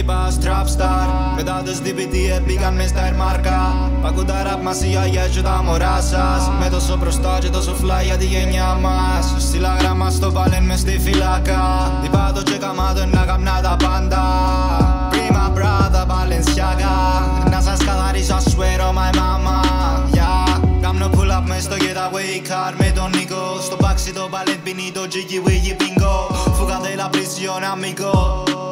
είπα trapstar. Μετά τους DPT πήγαν μες στα Ερμάρκα. Πακούν τα ραπ μας οι γιαγιές και τα μωρά σας. Με τόσο μπροστά και τόσο fly για τη γενιά μας. Στείλα γράμμα στο παλέν μες στη φυλακά. Είπα το και καμάτω να καμνά τα πάντα. Prima brother Balenciaga. Να σας καθαρίσω I swear on my mama. Yeah. Κάμνω pull up μες στο getaway car με τον Νίκο. Στο μπάξι το παλέτ πίνει το jiggy wiggy bingo. Φούγατε la prisión amigo.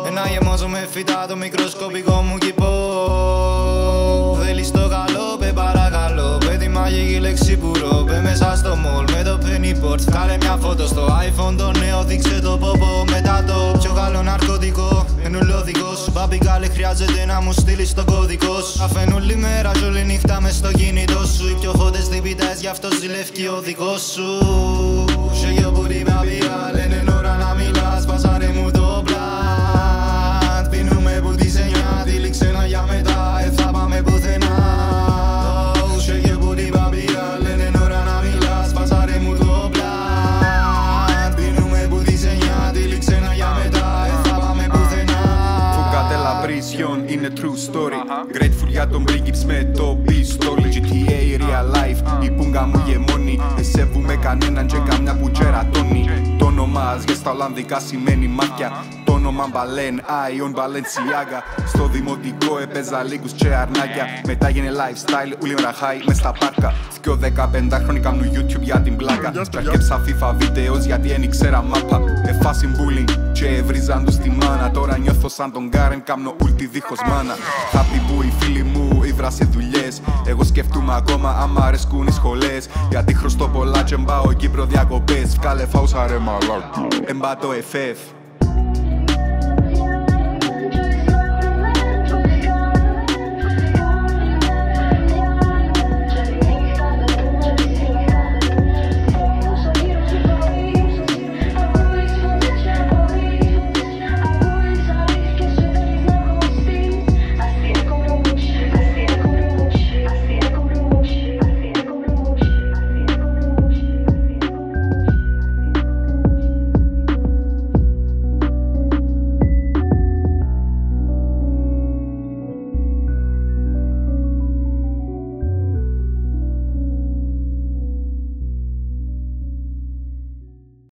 Ένα γεμόζω με φυτά το μικροσκοπικό μου κήπο. Θέλεις το καλό, πε παρακαλώ. Πε τη μαγική λέξη πουρό. Πε μέσα στο mall με το pennyport. Βγάλε μια φώτο στο iPhone το νέο. Δείξε το πόπο μετά το πιο καλό ναρκωτικό. Ενουλώδικος σου παπικάλε χρειάζεται να μου στείλεις το κωδικό σου. Αφενούλη μέρα κι όλη νύχτα μες στο κινητό σου. Οι πιο χόντες διπιτές γι' αυτό ζηλεύκει ο δικός σου. Σε γιο που την παπία λένε ώρα να μιλάς. Πασάρε μου το πλάτ. Πίνουμε που τη σενιά τύλιξε ένα για μετά. Θα πάμε πουθενά. Σε γιο που την παπία λένε ώρα να μιλάς. Πασάρε μου το πλάτ. Πίνουμε που τη σενιά τύλιξε ένα για μετά. Θα πάμε πουθενά. Φουγκάτε la prisión είναι true story. Grateful για τον πρίγκιψ με το πιστόλι. GTA real life, η πούγκα μου γεμώνει. Δεν σέβουμε κανέναν και καμιά που τζερατώνει. Το όνομα για στα Ολλανδικά σημαίνει μάτια. Το όνομα Μπαλέν, Άιον Μπαλενσιάγκα. Στο δημοτικό έπαιζα λίγους και αρνάκια. Μετά γίνε lifestyle, ούλη ώρα high μες στα πάρκα. Δυο 15χρονοι κάνουν YouTube για την πλάκα. Κι αρκέψα FIFA βίντεος γιατί δεν ήξερα μάπα. Εφάσιν bullying και έβριζαν τους τη μάνα. Τώρα νιώθω σαν τον Γκάρεν, κάμνω ούλτι δίχως μάνα. Happy που οι φίλοι μου ήβρα σε δουλειές. Εγώ σκεφτούμαι ακόμα άμα αρέσκουν οι σχολές. Γιατί χρωστώ πολλά και μπάω Κύπρο διακοπές. Βγάλε φάουσα ρε μαλάκο. Εμπά το FF.